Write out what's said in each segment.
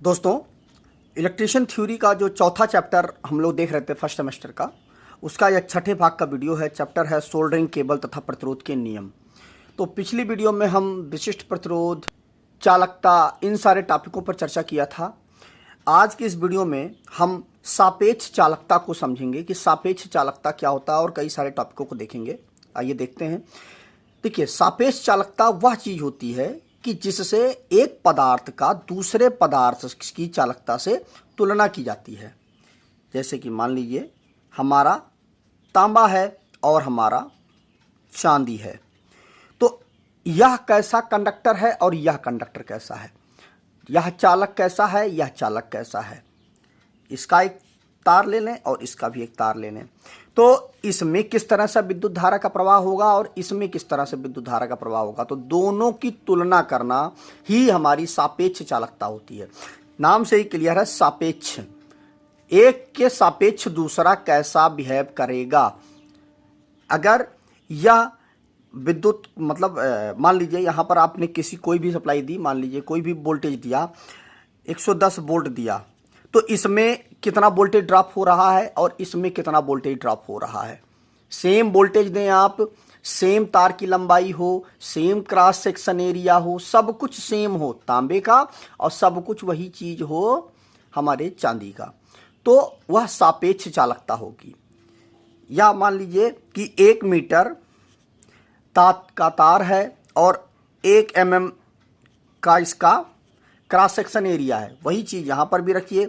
दोस्तों, electrician theory का जो चौथा चैप्टर हम लोग देख रहे थे फर्स्ट सेमेस्टर का, उसका यह छठे भाग का वीडियो है। चैप्टर है सोल्डरिंग केबल तथा प्रतिरोध के नियम। तो पिछली वीडियो में हम विशिष्ट प्रतिरोध, चालकता, इन सारे टॉपिकों पर चर्चा किया था। आज की इस वीडियो में हम सापेक्ष चालकता को समझेंगे कि सापेक्ष चालकता क्या होता है और कई सारे टॉपिकों को देखेंगे। आइए देखते हैं। देखिए, सापेक्ष चालकता वह चीज़ होती है कि जिससे एक पदार्थ का दूसरे पदार्थ की चालकता से तुलना की जाती है। जैसे कि मान लीजिए हमारा तांबा है और हमारा चांदी है, तो यह कैसा कंडक्टर है और यह कंडक्टर कैसा है, यह चालक कैसा है, यह चालक कैसा है। इसका एक तार ले लें और इसका भी एक तार ले लें, तो इसमें किस तरह से विद्युत धारा का प्रवाह होगा और इसमें किस तरह से विद्युत धारा का प्रवाह होगा। तो दोनों की तुलना करना ही हमारी सापेक्ष चालकता होती है। नाम से ही क्लियर है, सापेक्ष। एक के सापेक्ष दूसरा कैसा बिहेव करेगा। अगर यह विद्युत मान लीजिए यहाँ पर आपने कोई भी सप्लाई दी, मान लीजिए कोई भी वोल्टेज दिया, 110 वोल्ट दिया, तो इसमें कितना वोल्टेज ड्रॉप हो रहा है और इसमें कितना वोल्टेज ड्रॉप हो रहा है। सेम वोल्टेज दें आप, सेम तार की लंबाई हो, सेम क्रॉस सेक्शन एरिया हो, सब कुछ सेम हो तांबे का और सब कुछ वही चीज हो हमारे चांदी का, तो वह सापेक्ष चालकता होगी। या मान लीजिए कि 1 मीटर का तार है और 1 mm का इसका क्रॉस सेक्शन एरिया है। वही चीज़ यहाँ पर भी रखिए,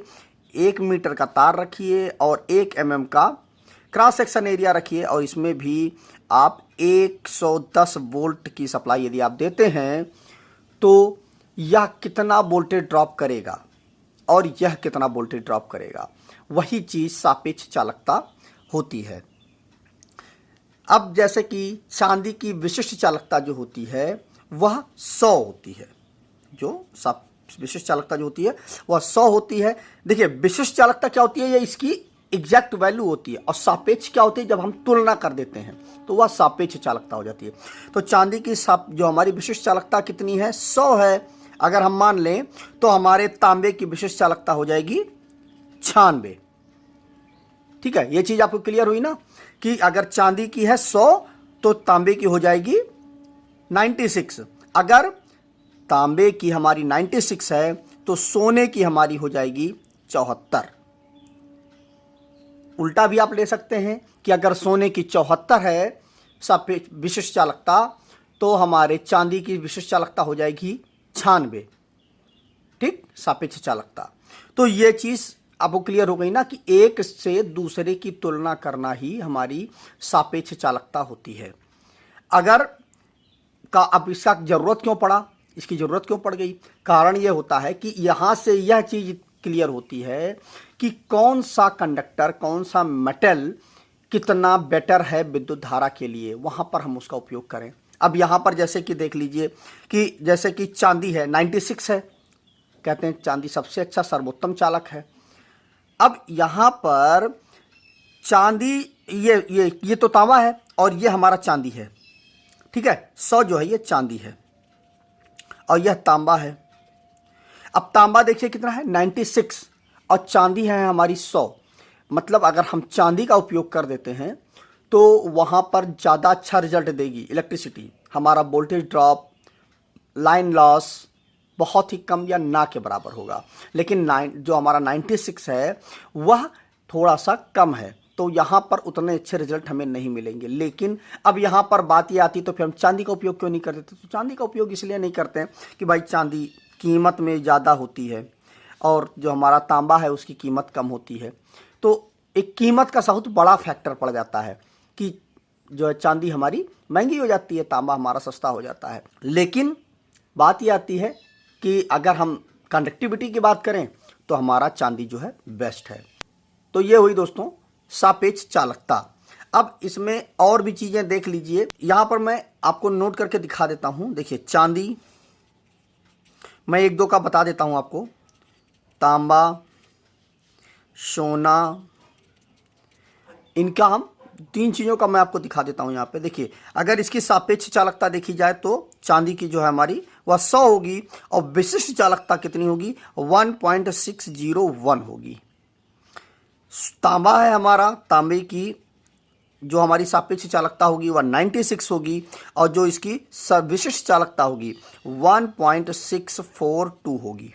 1 मीटर का तार रखिए और 1 mm का क्रॉस सेक्शन एरिया रखिए, और इसमें भी आप 110 वोल्ट की सप्लाई यदि आप देते हैं तो यह कितना वोल्टेज ड्रॉप करेगा और यह कितना वोल्टेज ड्रॉप करेगा। वही चीज़ सापेक्ष चालकता होती है। अब जैसे कि चांदी की विशिष्ट चालकता जो होती है वह 100 होती है। जो विशिष्ट चालकता जो होती है वह 100 होती है। देखिए, विशिष्ट चालकता क्या होती है, ये इसकी एग्जैक्ट वैल्यू होती है, और सापेक्ष क्या होती है, जब हम तुलना कर देते हैं तो वह सापेक्ष चालकता हो जाती है। तो चांदी की जो हमारी विशिष्ट चालकता कितनी है, 100 है। अगर हम मान लें तो हमारे तांबे की विशिष्ट चालकता हो जाएगी 96। ठीक है, ये चीज आपको क्लियर हुई ना कि अगर चांदी की है 100 तो तांबे की हो जाएगी 96। अगर तांबे की हमारी 96 है तो सोने की हमारी हो जाएगी 74। उल्टा भी आप ले सकते हैं कि अगर सोने की 74 है विशिष्ट चालकता, तो हमारे चांदी की विशिष्ट चालकता हो जाएगी 96। ठीक, सापेक्ष चालकता। तो ये चीज आपको क्लियर हो गई ना कि एक से दूसरे की तुलना करना ही हमारी सापेक्ष चालकता होती है। अब इसका जरूरत क्यों पड़ा, इसकी जरूरत क्यों पड़ गई, कारण यह होता है कि यहां से यह चीज क्लियर होती है कि कौन सा कंडक्टर, कौन सा मेटल कितना बेटर है विद्युत धारा के लिए, वहां पर हम उसका उपयोग करें। अब यहां पर जैसे कि देख लीजिए कि जैसे कि चांदी है 96 है, कहते हैं चांदी सबसे अच्छा सर्वोत्तम चालक है। अब यहां पर चांदी, ये तो तांबा है और ये हमारा चांदी है। ठीक है, 100 जो है ये चांदी है और यह तांबा है। अब तांबा देखिए कितना है 96 और चांदी है हमारी 100। मतलब अगर हम चांदी का उपयोग कर देते हैं तो वहां पर ज़्यादा अच्छा रिजल्ट देगी इलेक्ट्रिसिटी। हमारा वोल्टेज ड्रॉप, लाइन लॉस बहुत ही कम या ना के बराबर होगा। लेकिन जो हमारा 96 है वह थोड़ा सा कम है, तो यहाँ पर उतने अच्छे रिजल्ट हमें नहीं मिलेंगे। लेकिन अब यहाँ पर बात ये आती, तो फिर हम चांदी का उपयोग क्यों नहीं करते। तो चांदी का उपयोग इसलिए नहीं करते हैं कि भाई चांदी कीमत में ज़्यादा होती है और जो हमारा तांबा है उसकी कीमत कम होती है। तो एक कीमत का बहुत बड़ा फैक्टर पड़ जाता है कि जो है चांदी हमारी महंगी हो जाती है, तांबा हमारा सस्ता हो जाता है। लेकिन बात ये आती है कि अगर हम कंडक्टिविटी की बात करें तो हमारा चांदी जो है बेस्ट है। तो ये हुई दोस्तों सापेक्ष चालकता। अब इसमें और भी चीज़ें देख लीजिए, यहाँ पर मैं आपको नोट करके दिखा देता हूँ। देखिए, चांदी मैं 1-2 का बता देता हूँ आपको। तांबा, सोना, इनका हम 3 चीज़ों का मैं आपको दिखा देता हूँ यहाँ पे। देखिए, अगर इसकी सापेक्ष चालकता देखी जाए तो चांदी की जो है हमारी वह 100 होगी और विशिष्ट चालकता कितनी होगी 1.601 होगी। तांबा है हमारा, तांबे की जो हमारी सापेक्ष चालकता होगी वह 96 होगी और जो इसकी विशिष्ट चालकता होगी 1.642 होगी।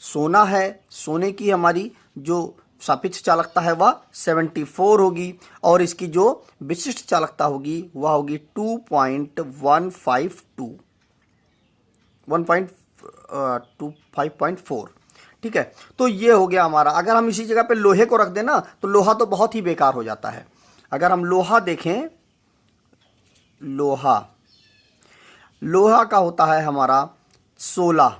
सोना है, सोने की हमारी जो सापेक्ष चालकता है वह 74 होगी और इसकी जो विशिष्ट चालकता होगी वह होगी 1.5.4। ठीक है, तो ये हो गया हमारा। अगर हम इसी जगह पे लोहे को रख दें ना तो लोहा तो बहुत ही बेकार हो जाता है। अगर हम लोहा देखें, लोहा का होता है हमारा 16,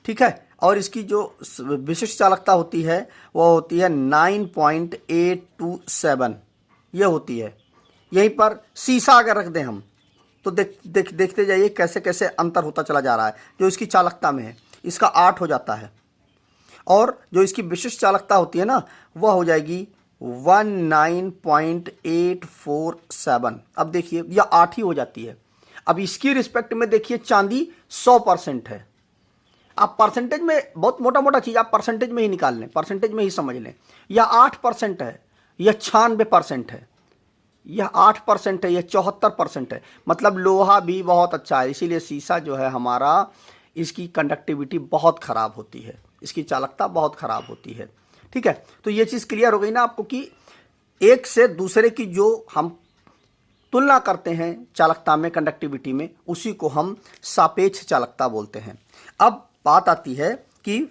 ठीक है, और इसकी जो विशिष्ट चालकता होती है वह होती है 9.827, ये होती है। यहीं पर शीशा अगर रख दें हम तो देखते जाइए कैसे कैसे अंतर होता चला जा रहा है। जो इसकी चालकता में है इसका 8 हो जाता है और जो इसकी विशिष्ट चालकता होती है ना वह हो जाएगी 19.847। अब देखिए यह 8 ही हो जाती है। अब इसकी रिस्पेक्ट में देखिए चांदी 100% है। आप परसेंटेज में बहुत मोटा मोटा चीज़ आप परसेंटेज में ही निकाल लें, परसेंटेज में ही समझ लें। यह 8% है, यह 96% है, यह 8% है, यह 74% है। मतलब लोहा भी बहुत अच्छा है। इसीलिए शीशा जो है हमारा, इसकी कंडक्टिविटी बहुत ख़राब होती है, इसकी चालकता बहुत ख़राब होती है। ठीक है, तो ये चीज़ क्लियर हो गई ना आपको कि एक से दूसरे की जो हम तुलना करते हैं चालकता में, कंडक्टिविटी में, उसी को हम सापेक्ष चालकता बोलते हैं। अब बात आती है कि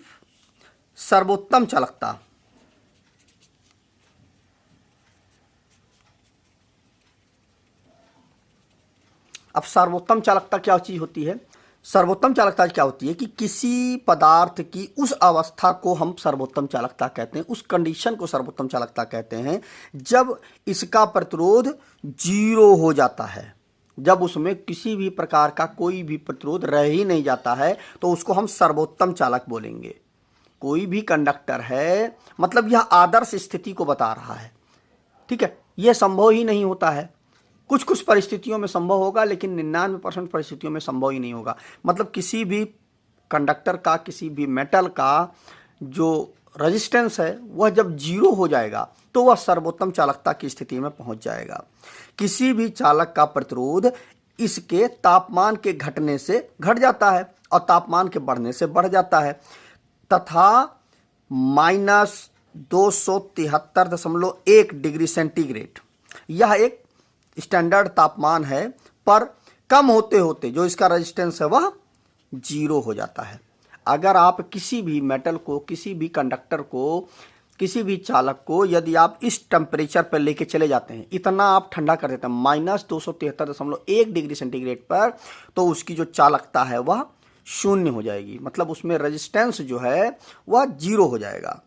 सर्वोत्तम चालकता। अब सर्वोत्तम चालकता क्या चीज होती है? सर्वोत्तम चालकता क्या होती है कि किसी पदार्थ की उस अवस्था को हम सर्वोत्तम चालकता कहते हैं, उस कंडीशन को सर्वोत्तम चालकता कहते हैं जब इसका प्रतिरोध 0 हो जाता है। जब उसमें किसी भी प्रकार का कोई भी प्रतिरोध रह ही नहीं जाता है तो उसको हम सर्वोत्तम चालक बोलेंगे। कोई भी कंडक्टर है, मतलब यह आदर्श स्थिति को बता रहा है। ठीक है, यह संभव ही नहीं होता है। कुछ कुछ परिस्थितियों में संभव होगा लेकिन 99% परिस्थितियों में संभव ही नहीं होगा। मतलब किसी भी कंडक्टर का, किसी भी मेटल का जो रेजिस्टेंस है वह जब 0 हो जाएगा तो वह सर्वोत्तम चालकता की स्थिति में पहुंच जाएगा। किसी भी चालक का प्रतिरोध इसके तापमान के घटने से घट जाता है और तापमान के बढ़ने से बढ़ जाता है तथा -273.1 डिग्री सेंटीग्रेड यह एक स्टैंडर्ड तापमान है, पर कम होते होते जो इसका रेजिस्टेंस है वह 0 हो जाता है। अगर आप किसी भी मेटल को, किसी भी कंडक्टर को, किसी भी चालक को यदि आप इस टेम्परेचर पर लेके चले जाते हैं, इतना आप ठंडा कर देते हैं -273.1 डिग्री सेंटीग्रेड पर, तो उसकी जो चालकता है वह 0 हो जाएगी। मतलब उसमें रेजिस्टेंस जो है वह 0 हो जाएगा।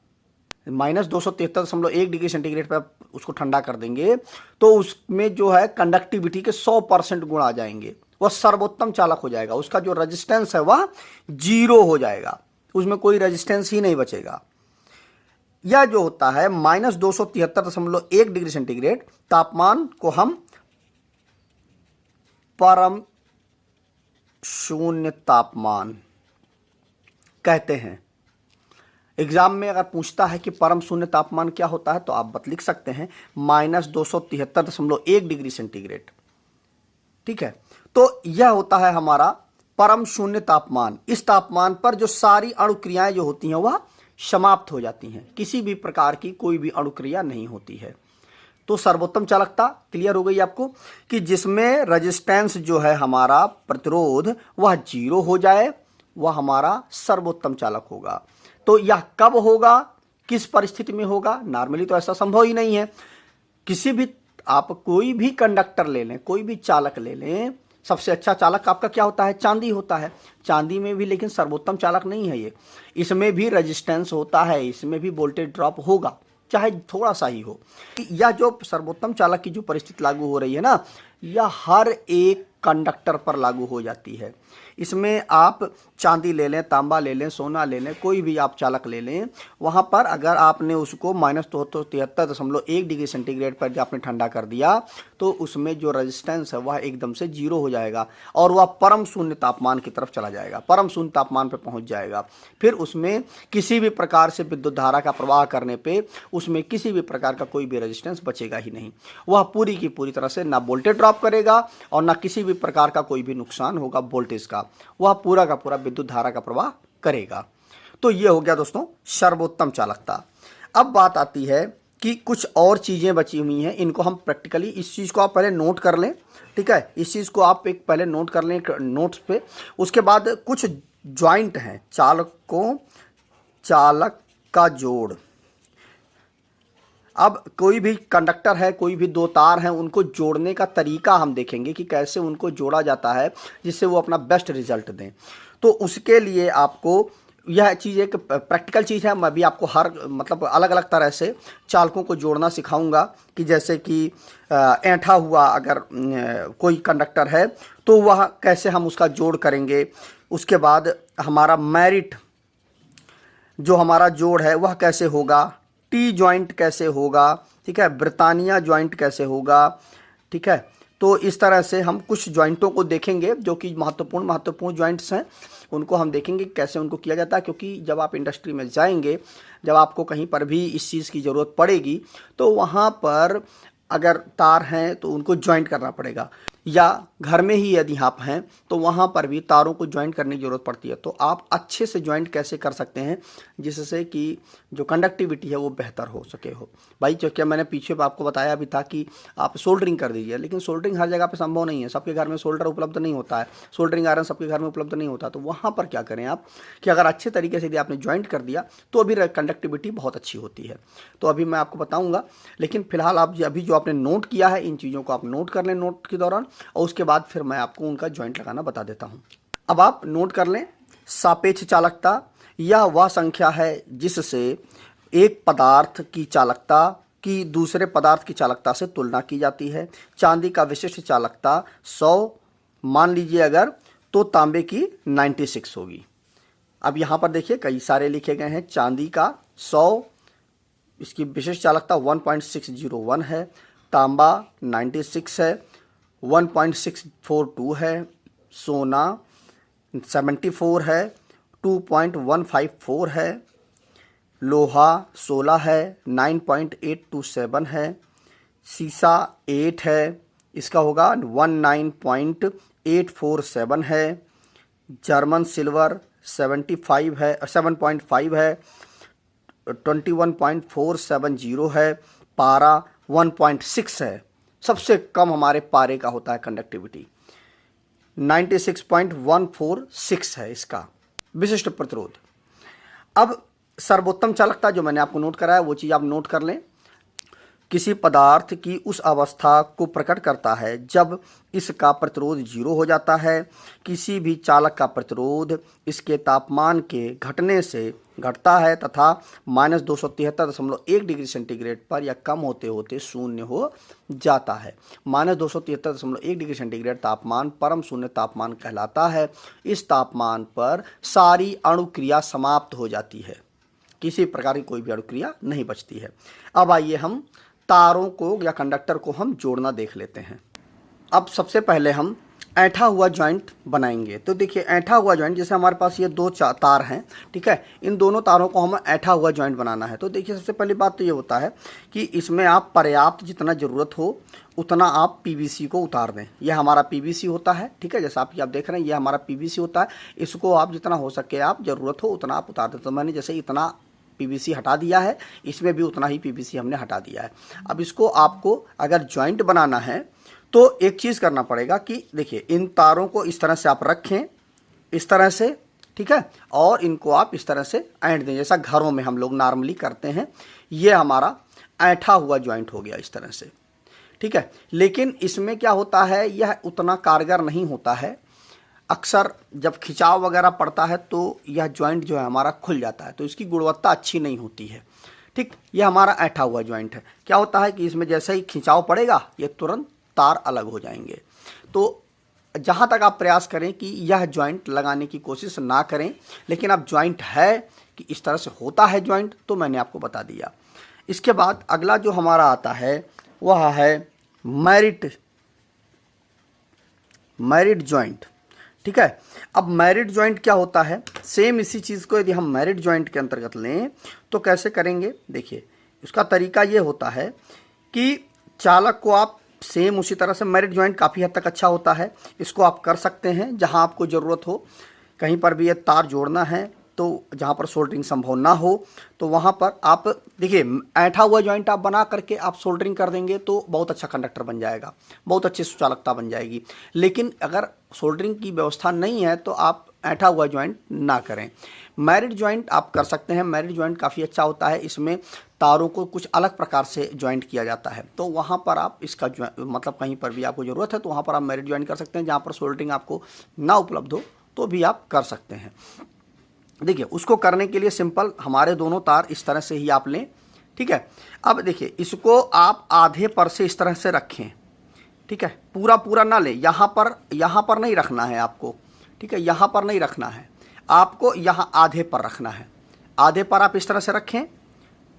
-273.1 डिग्री सेंटीग्रेड पर उसको ठंडा कर देंगे तो उसमें जो है कंडक्टिविटी के 100% गुण आ जाएंगे। वह सर्वोत्तम चालक हो जाएगा। उसका जो रेजिस्टेंस है वह 0 हो जाएगा, उसमें कोई रेजिस्टेंस ही नहीं बचेगा। यह जो होता है -273.1 डिग्री सेंटीग्रेड तापमान को हम परम शून्य तापमान कहते हैं। एग्जाम में अगर पूछता है कि परम शून्य तापमान क्या होता है तो आप बत लिख सकते हैं -273.1 डिग्री सेंटीग्रेड। ठीक है, तो यह होता है हमारा परम शून्य तापमान। इस तापमान पर जो सारी अणुक्रियाएं जो होती हैं वह समाप्त हो जाती हैं, किसी भी प्रकार की कोई भी अणुक्रिया नहीं होती है। तो सर्वोत्तम चालकता क्लियर हो गई आपको कि जिसमें रेजिस्टेंस जो है हमारा प्रतिरोध वह 0 हो जाए, वह हमारा सर्वोत्तम चालक होगा। तो यह कब होगा, किस परिस्थिति में होगा? नॉर्मली तो ऐसा संभव ही नहीं है। किसी भी आप कोई भी कंडक्टर ले लें, कोई भी चालक ले लें, सबसे अच्छा चालक आपका क्या होता है? चांदी होता है। चांदी में भी लेकिन सर्वोत्तम चालक नहीं है ये। इसमें भी रेजिस्टेंस होता है, इसमें भी वोल्टेज ड्रॉप होगा, चाहे थोड़ा सा ही हो। यह जो सर्वोत्तम चालक की जो परिस्थिति लागू हो रही है ना, यह हर एक कंडक्टर पर लागू हो जाती है। इसमें आप चांदी ले लें, तांबा ले लें, सोना ले लें, कोई भी आप चालक ले लें, वहाँ पर अगर आपने उसको -73.1 डिग्री सेंटीग्रेड पर जब आपने ठंडा कर दिया तो उसमें जो रेजिस्टेंस है वह एकदम से 0 हो जाएगा और वह परम शून्य तापमान की तरफ चला जाएगा, परम शून्य तापमान पर पहुँच जाएगा। फिर उसमें किसी भी प्रकार से विद्युत धारा का प्रवाह करने पे उसमें किसी भी प्रकार का कोई भी रेजिस्टेंस बचेगा ही नहीं। वह पूरी की पूरी तरह से ना वोल्टेज ड्रॉप करेगा और ना किसी भी प्रकार का कोई भी नुकसान होगा वोल्टेज का, वह पूरा का पूरा विद्युत धारा का प्रवाह करेगा। तो ये हो गया दोस्तों सर्वोत्तम चालकता। अब बात आती है कि कुछ और चीज़ें बची हुई हैं, इनको हम प्रैक्टिकली, इस चीज़ को आप पहले नोट कर लें, ठीक है, इस चीज़ को आप एक पहले नोट कर लें नोट्स पे। उसके बाद कुछ ज्वाइंट हैं, चालक का जोड़। अब कोई भी कंडक्टर है, कोई भी दो तार हैं, उनको जोड़ने का तरीका हम देखेंगे कि कैसे उनको जोड़ा जाता है जिससे वो अपना बेस्ट रिजल्ट दें। तो उसके लिए आपको यह चीज़ एक प्रैक्टिकल चीज़ है। मैं भी आपको हर अलग अलग तरह से चालकों को जोड़ना सिखाऊंगा कि जैसे कि ऐंठा हुआ अगर कोई कंडक्टर है तो वह कैसे हम उसका जोड़ करेंगे। उसके बाद हमारा मेरिट जो हमारा जोड़ है वह कैसे होगा, टी जॉइंट कैसे होगा, ठीक है, ब्रिटानिया जॉइंट कैसे होगा, ठीक है। तो इस तरह से हम कुछ जॉइंटों को देखेंगे जो कि महत्वपूर्ण जॉइंट्स हैं, उनको हम देखेंगे कैसे उनको किया जाता है। क्योंकि जब आप इंडस्ट्री में जाएंगे, जब आपको कहीं पर भी इस चीज़ की ज़रूरत पड़ेगी तो वहाँ पर अगर तार हैं तो उनको जॉइंट करना पड़ेगा, या घर में ही यदि आप हैं तो वहाँ पर भी तारों को ज्वाइंट करने की ज़रूरत पड़ती है। तो आप अच्छे से ज्वाइंट कैसे कर सकते हैं जिससे कि जो कंडक्टिविटी है वो बेहतर हो सके हो भाई। क्योंकि मैंने पीछे आपको बताया भी था कि आप सोल्डरिंग कर दीजिए, लेकिन सोल्डरिंग हर जगह पे संभव नहीं है, सबके घर में सोल्डर उपलब्ध नहीं होता है, सोल्डरिंग आयरन सबके घर में उपलब्ध नहीं होता। तो वहाँ पर क्या करें आप कि अगर अच्छे तरीके से यदि आपने ज्वाइंट कर दिया तो अभी कंडक्टिविटी बहुत अच्छी होती है। तो अभी मैं आपको बताऊँगा, लेकिन फिलहाल आप अभी जो आपने नोट किया है इन चीज़ों को आप नोट कर लें नोट के दौरान, और उसके बाद फिर मैं आपको उनका जॉइंट लगाना बता देता हूं। अब आप नोट कर लें, सापेक्ष चालकता यह वह संख्या है जिससे एक पदार्थ की चालकता की दूसरे पदार्थ की चालकता से तुलना की जाती है। चांदी का विशिष्ट चालकता 100 मान लीजिए अगर, तो तांबे की 96 होगी। अब यहाँ पर देखिए कई सारे लिखे गए हैं। चांदी का 100, इसकी विशिष्ट चालकता 1.601 है, तांबा 96 है, 1.642 है, सोना 74 है, 2.154 है, लोहा 16 है, 9.827 है, सीसा 8 है, इसका होगा 19.847 है, जर्मन सिल्वर 75 है, 7.5 है, 21.470 है, पारा 1.6 है। सबसे कम हमारे पारे का होता है कंडक्टिविटी, 96.146 है इसका विशिष्ट प्रतिरोध। अब सर्वोत्तम चालकता जो मैंने आपको नोट कराया वो चीज़ आप नोट कर लें। किसी पदार्थ की उस अवस्था को प्रकट करता है जब इसका प्रतिरोध 0 हो जाता है। किसी भी चालक का प्रतिरोध इसके तापमान के घटने से घटता है तथा -273.1 डिग्री सेंटीग्रेड पर या कम होते होते शून्य हो जाता है। -273.1 डिग्री सेंटीग्रेड तापमान परम शून्य तापमान कहलाता है। इस तापमान पर सारी अणुक्रिया समाप्त हो जाती है, किसी प्रकार की कोई भी अणुक्रिया नहीं बचती है। अब आइए हम तारों को या कंडक्टर को हम जोड़ना देख लेते हैं। अब सबसे पहले हम ऐंठा हुआ जॉइंट बनाएंगे। तो देखिए ऐंठा हुआ जॉइंट, जैसे हमारे पास ये दो तार हैं, ठीक है, इन दोनों तारों को हमें ऐंठा हुआ जॉइंट बनाना है। तो देखिए सबसे पहली बात तो ये होता है कि इसमें आप पर्याप्त जितना ज़रूरत हो उतना आप पीवीसी को उतार दें। यह हमारा पीवीसी होता है, ठीक है, जैसा आप देख रहे हैं ये हमारा पीवीसी होता है। इसको आप जितना हो सके आप ज़रूरत हो उतना आप उतार दें। तो मैंने जैसे इतना पीवीसी हटा दिया है, इसमें भी उतना ही पीवीसी हमने हटा दिया है। अब इसको आपको अगर जॉइंट बनाना है तो एक चीज़ करना पड़ेगा कि देखिए इन तारों को इस तरह से आप रखें, इस तरह से, ठीक है, और इनको आप इस तरह से ऐंठ दें जैसा घरों में हम लोग नॉर्मली करते हैं। ये हमारा ऐंठा हुआ जॉइंट हो गया इस तरह से, ठीक है। लेकिन इसमें क्या होता है, यह उतना कारगर नहीं होता है। अक्सर जब खिंचाव वगैरह पड़ता है तो यह जॉइंट जो है हमारा खुल जाता है, तो इसकी गुणवत्ता अच्छी नहीं होती है, ठीक। यह हमारा ऐंठा हुआ जॉइंट है। क्या होता है कि इसमें जैसे ही खिंचाव पड़ेगा ये तुरंत तार अलग हो जाएंगे। तो जहाँ तक आप प्रयास करें कि यह जॉइंट लगाने की कोशिश ना करें, लेकिन अब जॉइंट है कि इस तरह से होता है जॉइंट, तो मैंने आपको बता दिया। इसके बाद अगला जो हमारा आता है वह है मैरिड जॉइंट। ठीक है, अब मैरिड जॉइंट क्या होता है, सेम इसी चीज़ को यदि हम मैरिड जॉइंट के अंतर्गत लें तो कैसे करेंगे। देखिए, उसका तरीका ये होता है कि चालक को आप सेम उसी तरह से, मैरिड जॉइंट काफ़ी हद तक अच्छा होता है, इसको आप कर सकते हैं जहां आपको ज़रूरत हो। कहीं पर भी ये तार जोड़ना है तो जहाँ पर सोल्डरिंग संभव ना हो तो वहाँ पर आप देखिए, ऐंठा हुआ जॉइंट आप बना करके आप सोल्डरिंग कर देंगे तो बहुत अच्छा कंडक्टर बन जाएगा, बहुत अच्छी सुचालकता बन जाएगी। लेकिन अगर सोल्डरिंग की व्यवस्था नहीं है तो आप ऐंठा हुआ जॉइंट ना करें। मैरिड जॉइंट आप कर सकते हैं। मैरिड जॉइंट काफ़ी अच्छा होता है, इसमें तारों को कुछ अलग प्रकार से जॉइंट किया जाता है, तो वहाँ पर आप इसका मतलब कहीं पर भी आपको ज़रूरत है तो वहाँ पर आप मैरिड जॉइंट कर सकते हैं। जहाँ पर सोल्डरिंग आपको ना उपलब्ध हो तो भी आप कर सकते हैं। देखिए, उसको करने के लिए सिंपल हमारे दोनों तार इस तरह से ही आप लें। ठीक है, अब देखिए, इसको आप आधे पर से इस तरह से रखें। ठीक है, पूरा पूरा ना लें, यहाँ पर नहीं रखना है आपको। ठीक है, यहाँ पर नहीं रखना है आपको, यहाँ आधे पर रखना है। आधे पर आप इस तरह से रखें,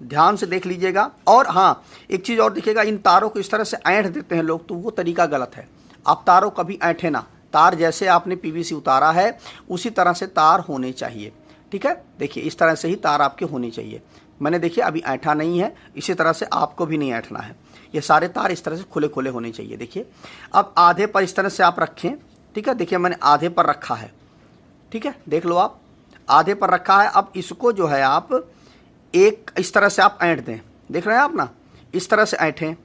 ध्यान से देख लीजिएगा। और हाँ, एक चीज़ और देखिएगा, इन तारों को इस तरह से ऐंठ देते हैं लोग, तो वो तरीका गलत है। आप तारों कभी ऐंठे ना, तार जैसे आपने पीवीसी उतारा है उसी तरह से तार होने चाहिए। ठीक है, देखिए इस तरह से ही तार आपके होनी चाहिए। मैंने देखिए अभी ऐंठा नहीं है, इसी तरह से आपको भी नहीं ऐंठना है। ये सारे तार इस तरह से खुले खुले होने चाहिए। देखिए, अब आधे पर इस तरह से आप रखें। ठीक है, देखिए मैंने आधे पर रखा है। ठीक है, देख लो, आप आधे पर रखा है। अब इसको जो है आप एक इस तरह से आप ऐंठ दें। देख रहे हैं आप ना, इस तरह से ऐंठें।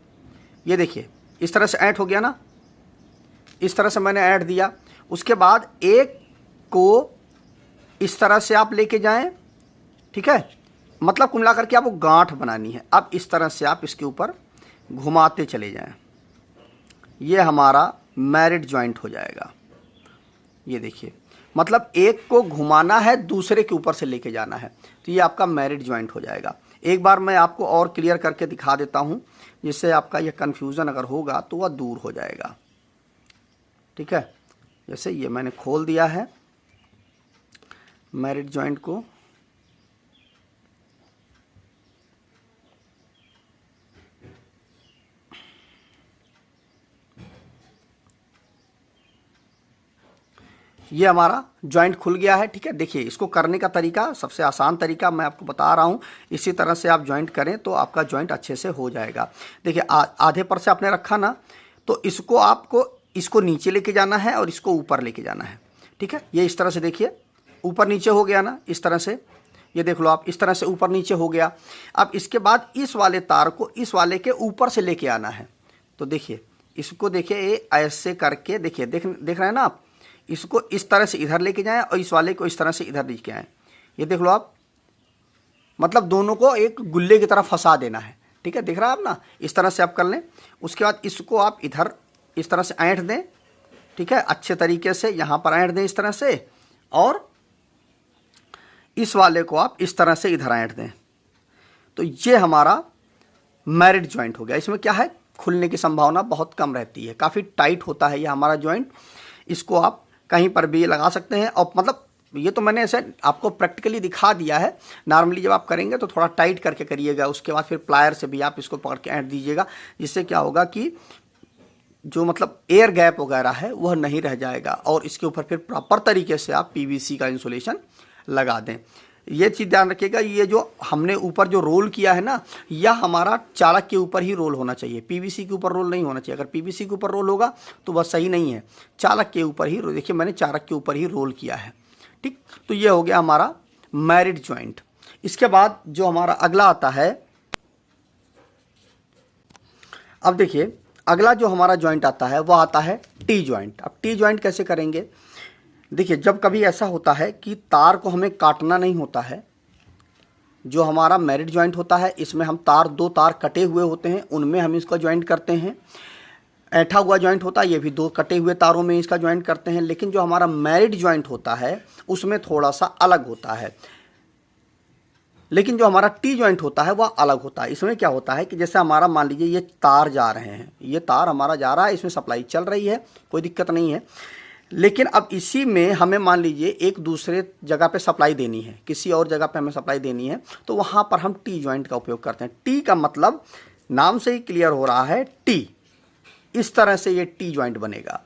ये देखिए, इस तरह से ऐंठ हो गया ना, इस तरह से मैंने ऐंठ दिया। उसके बाद एक को इस तरह से आप लेके जाएं। ठीक है, मतलब कुल मिलाकर के आपको गांठ बनानी है। अब इस तरह से आप इसके ऊपर घुमाते चले जाएं, ये हमारा मैरिड जॉइंट हो जाएगा। ये देखिए, मतलब एक को घुमाना है, दूसरे के ऊपर से लेके जाना है, तो ये आपका मैरिड जॉइंट हो जाएगा। एक बार मैं आपको और क्लियर करके दिखा देता हूं, जिससे आपका यह कन्फ्यूज़न अगर होगा तो वह दूर हो जाएगा। ठीक है, जैसे ये मैंने खोल दिया है मैरिड जॉइंट को। ये हमारा जॉइंट खुल गया है। ठीक है, देखिए इसको करने का तरीका, सबसे आसान तरीका मैं आपको बता रहा हूँ। इसी तरह से आप जॉइंट करें तो आपका जॉइंट अच्छे से हो जाएगा। देखिए, आधे पर से आपने रखा ना, तो इसको आपको इसको नीचे लेके जाना है और इसको ऊपर लेके जाना है। ठीक है, ये इस तरह से देखिए ऊपर नीचे हो गया ना, इस तरह से। ये देख लो आप, इस तरह से ऊपर नीचे हो गया। अब इसके बाद इस वाले तार को इस वाले के ऊपर से लेके आना है। तो देखिए, इसको देखिए ये ऐसे करके, देखिए देख रहे हैं ना आप, इसको इस तरह से इधर लेके जाएं और इस वाले को इस तरह से इधर लेके आएँ। ये देख लो आप, मतलब दोनों को एक गुल्ले की तरह फंसा देना है। ठीक है, दिख रहा है आप ना, इस तरह से आप कर लें। उसके बाद इसको आप इधर इस तरह से ऐंठ दें। ठीक है, अच्छे तरीके से यहाँ पर ऐंठ दें इस तरह से, और इस वाले को आप इस तरह से इधर ऐंठ दें। तो ये हमारा मैरिड जॉइंट हो गया। इसमें क्या है, खुलने की संभावना बहुत कम रहती है, काफ़ी टाइट होता है ये हमारा जॉइंट। इसको आप कहीं पर भी लगा सकते हैं, और मतलब ये तो मैंने ऐसे आपको प्रैक्टिकली दिखा दिया है। नॉर्मली जब आप करेंगे तो थोड़ा टाइट करके करिएगा, उसके बाद फिर प्लायर से भी आप इसको पकड़ के ऐंठ दीजिएगा, जिससे क्या होगा कि जो मतलब एयर गैप वगैरह है वह नहीं रह जाएगा, और इसके ऊपर फिर प्रॉपर तरीके से आप पीवीसी का इंसुलेशन लगा दें। ये चीज़ ध्यान रखिएगा, ये जो हमने ऊपर जो रोल किया है ना, यह हमारा चालक के ऊपर ही रोल होना चाहिए, पीवीसी के ऊपर रोल नहीं होना चाहिए। अगर पीवीसी के ऊपर रोल होगा तो वह सही नहीं है, चालक के ऊपर ही। देखिए मैंने चालक के ऊपर ही रोल किया है। ठीक, तो ये हो गया हमारा मैरिड जॉइंट। इसके बाद जो हमारा अगला आता है, अब देखिए अगला जो हमारा जॉइंट आता है वह आता है टी जॉइंट। अब टी जॉइंट कैसे करेंगे, देखिए जब कभी ऐसा होता है कि तार को हमें काटना नहीं होता है, जो हमारा मैरिड जॉइंट होता है इसमें हम दो तार कटे हुए होते हैं, उनमें हम इसका जॉइंट करते हैं। ऐठा हुआ जॉइंट होता है, ये भी दो कटे हुए तारों में इसका जॉइंट करते हैं। लेकिन जो हमारा मैरिड जॉइंट होता है उसमें थोड़ा सा अलग होता है। लेकिन जो हमारा टी जॉइंट होता है वह अलग होता है। इसमें क्या होता है कि जैसे हमारा मान लीजिए ये तार जा रहे हैं, ये तार हमारा जा रहा है, इसमें सप्लाई चल रही है, कोई दिक्कत नहीं है। लेकिन अब इसी में हमें मान लीजिए एक दूसरे जगह पे सप्लाई देनी है, किसी और जगह पे हमें सप्लाई देनी है, तो वहाँ पर हम टी जॉइंट का उपयोग करते हैं। टी का मतलब नाम से ही क्लियर हो रहा है, टी। इस तरह से ये टी जॉइंट बनेगा।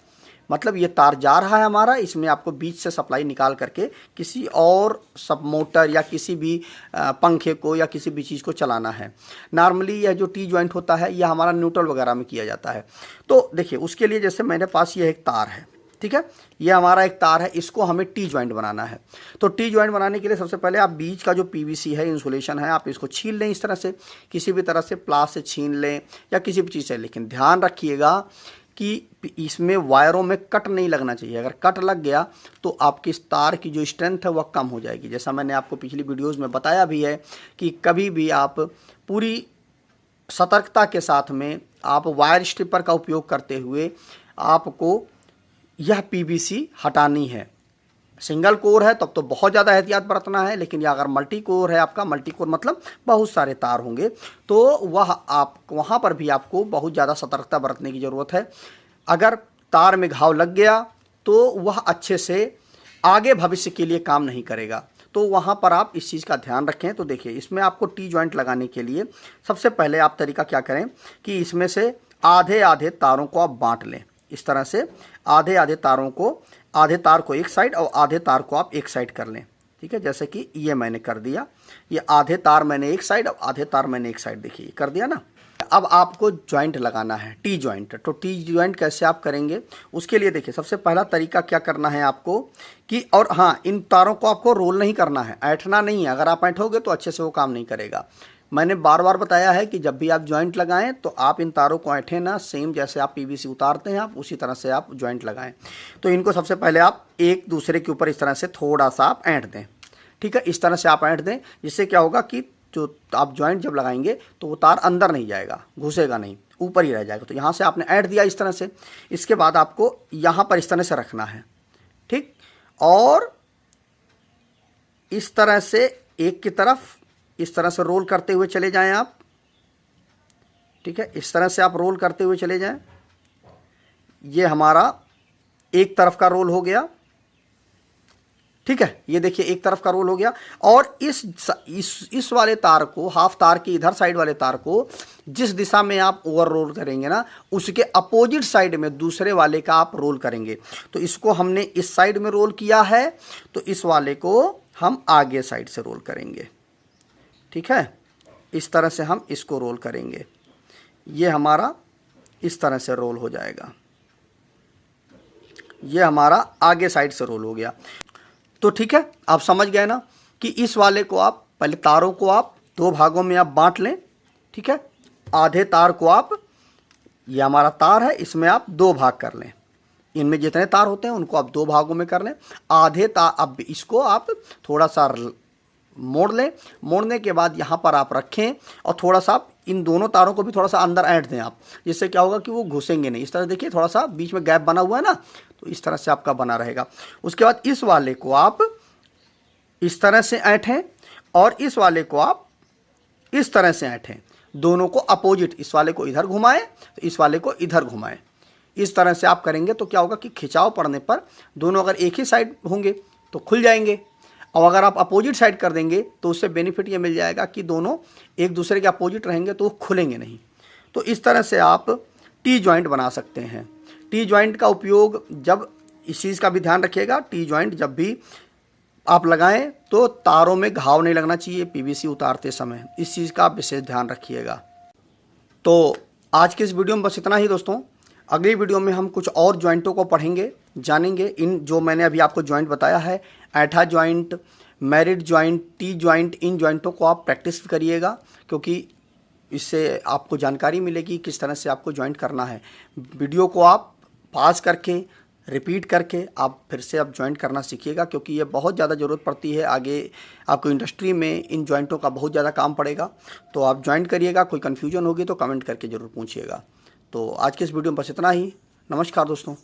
मतलब ये तार जा रहा है हमारा, इसमें आपको बीच से सप्लाई निकाल करके किसी और सब मोटर या किसी भी पंखे को या किसी भी चीज़ को चलाना है। नॉर्मली यह जो टी जॉइंट होता है यह हमारा न्यूट्रल वगैरह में किया जाता है। तो देखिए उसके लिए जैसे मेरे पास ये एक तार है, ठीक है, ये हमारा एक तार है, इसको हमें टी जॉइंट बनाना है। तो टी जॉइंट बनाने के लिए सबसे पहले आप बीच का जो पीवीसी है, इंसुलेशन है, आप इसको छीन लें इस तरह से, किसी भी तरह से प्लास से छीन लें या किसी भी चीज़ से। लेकिन ध्यान रखिएगा कि इसमें वायरों में कट नहीं लगना चाहिए। अगर कट लग गया तो आपकी इस तार की जो स्ट्रेंथ है वह कम हो जाएगी। जैसा मैंने आपको पिछली वीडियोज़ में बताया भी है कि कभी भी आप पूरी सतर्कता के साथ में आप वायर स्ट्रिपर का उपयोग करते हुए आपको यह पीवीसी हटानी है। सिंगल कोर है तब तो बहुत ज़्यादा एहतियात बरतना है, लेकिन या अगर मल्टी कोर है आपका, मल्टी कोर मतलब बहुत सारे तार होंगे, तो वह आप वहाँ पर भी आपको बहुत ज़्यादा सतर्कता बरतने की ज़रूरत है। अगर तार में घाव लग गया तो वह अच्छे से आगे भविष्य के लिए काम नहीं करेगा। तो वहाँ पर आप इस चीज़ का ध्यान रखें। तो देखिए इसमें आपको टी जॉइंट लगाने के लिए सबसे पहले आप तरीका क्या करें कि इसमें से आधे आधे तारों को आप बांट लें। इस तरह से आधे आधे तारों को, आधे तार को एक साइड और आधे तार को आप एक साइड कर लें। ठीक है, जैसे कि ये मैंने कर दिया, ये आधे तार मैंने एक साइड और आधे तार मैंने एक साइड, देखिए कर दिया ना। अब आपको जॉइंट लगाना है, टी जॉइंट। तो टी जॉइंट कैसे आप करेंगे उसके लिए देखिए सबसे पहला तरीका क्या करना है आपको कि, और हाँ, इन तारों को आपको रोल नहीं करना है, ऐंठना नहीं है। अगर आप ऐंठोगे तो अच्छे से वो काम नहीं करेगा। मैंने बार बार बताया है कि जब भी आप जॉइंट लगाएं तो आप इन तारों को ऐंठे ना, सेम जैसे आप पीवीसी उतारते हैं आप उसी तरह से आप जॉइंट लगाएं। तो इनको सबसे पहले आप एक दूसरे के ऊपर इस तरह से थोड़ा सा आप ऐंठ दें। ठीक है, इस तरह से आप ऐंठ दें, जिससे क्या होगा कि जो आप जॉइंट जब लगाएंगे तो वो तार अंदर नहीं जाएगा, घुसेगा नहीं, ऊपर ही रह जाएगा। तो यहाँ से आपने ऐंठ दिया इस तरह से। इसके बाद आपको यहाँ पर इस तरह से रखना है, ठीक, और इस तरह से एक की तरफ इस तरह से रोल करते हुए चले जाएं आप। ठीक है, इस तरह से आप रोल करते हुए चले जाएं। ये हमारा एक तरफ का रोल हो गया। ठीक है, ये देखिए एक तरफ का रोल हो गया। और इस वाले तार को, हाफ तार के इधर साइड वाले तार को जिस दिशा में आप ओवर रोल करेंगे ना, उसके अपोजिट साइड में दूसरे वाले का आप रोल करेंगे। तो इसको हमने इस साइड में रोल किया है, तो इस वाले को हम आगे साइड से रोल करेंगे। ठीक है, इस तरह से हम इसको रोल करेंगे। ये हमारा इस तरह से रोल हो जाएगा। ये हमारा आगे साइड से रोल हो गया। तो ठीक है, आप समझ गए ना कि इस वाले को आप पहले तारों को आप दो भागों में आप बांट लें। ठीक है, आधे तार को आप, ये हमारा तार है, इसमें आप दो भाग कर लें। इनमें जितने तार होते हैं उनको आप दो भागों में कर लें। आधे तार, अब इसको आप थोड़ा सा मोड़ लें। मोड़ने के बाद यहाँ पर आप रखें और थोड़ा सा इन दोनों तारों को भी थोड़ा सा अंदर ऐंठ दें आप, जिससे क्या होगा कि वो घुसेंगे नहीं। इस तरह देखिए थोड़ा सा बीच में गैप बना हुआ है ना, तो इस तरह से आपका बना रहेगा। उसके बाद इस वाले को आप इस तरह से ऐंठें और इस वाले को आप इस तरह से ऐंठें। दोनों को अपोजिट, इस वाले को इधर घुमाएं तो इस वाले को इधर घुमाएं। इस तरह से आप करेंगे तो क्या होगा कि खिंचाव पड़ने पर दोनों अगर एक ही साइड होंगे तो खुल जाएंगे, और अगर आप अपोजिट साइड कर देंगे तो उससे बेनिफिट ये मिल जाएगा कि दोनों एक दूसरे के अपोजिट रहेंगे तो वो खुलेंगे नहीं। तो इस तरह से आप टी जॉइंट बना सकते हैं। टी जॉइंट का उपयोग, जब इस चीज़ का भी ध्यान रखिएगा, टी जॉइंट जब भी आप लगाएं तो तारों में घाव नहीं लगना चाहिए पीवीसी उतारते समय। इस चीज़ का आप विशेष ध्यान रखिएगा। तो आज के इस वीडियो में बस इतना ही दोस्तों। अगली वीडियो में हम कुछ और जॉइंटों को पढ़ेंगे, जानेंगे। इन जो मैंने अभी आपको जॉइंट बताया है, ऐठा joint, married joint, T joint, इन जॉइंटों को आप प्रैक्टिस करिएगा, क्योंकि इससे आपको जानकारी मिलेगी किस तरह से आपको जॉइंट करना है। वीडियो को आप पॉज करके रिपीट करके आप फिर से आप जॉइंट करना सीखिएगा, क्योंकि ये बहुत ज़्यादा ज़रूरत पड़ती है। आगे आपको इंडस्ट्री में इन जॉइंटों का बहुत ज़्यादा काम पड़ेगा। तो आप जॉइंट करिएगा। कोई कन्फ्यूजन होगी तो कमेंट करके ज़रूर पूछिएगा। तो आज के इस वीडियो में बस इतना ही। नमस्कार दोस्तों।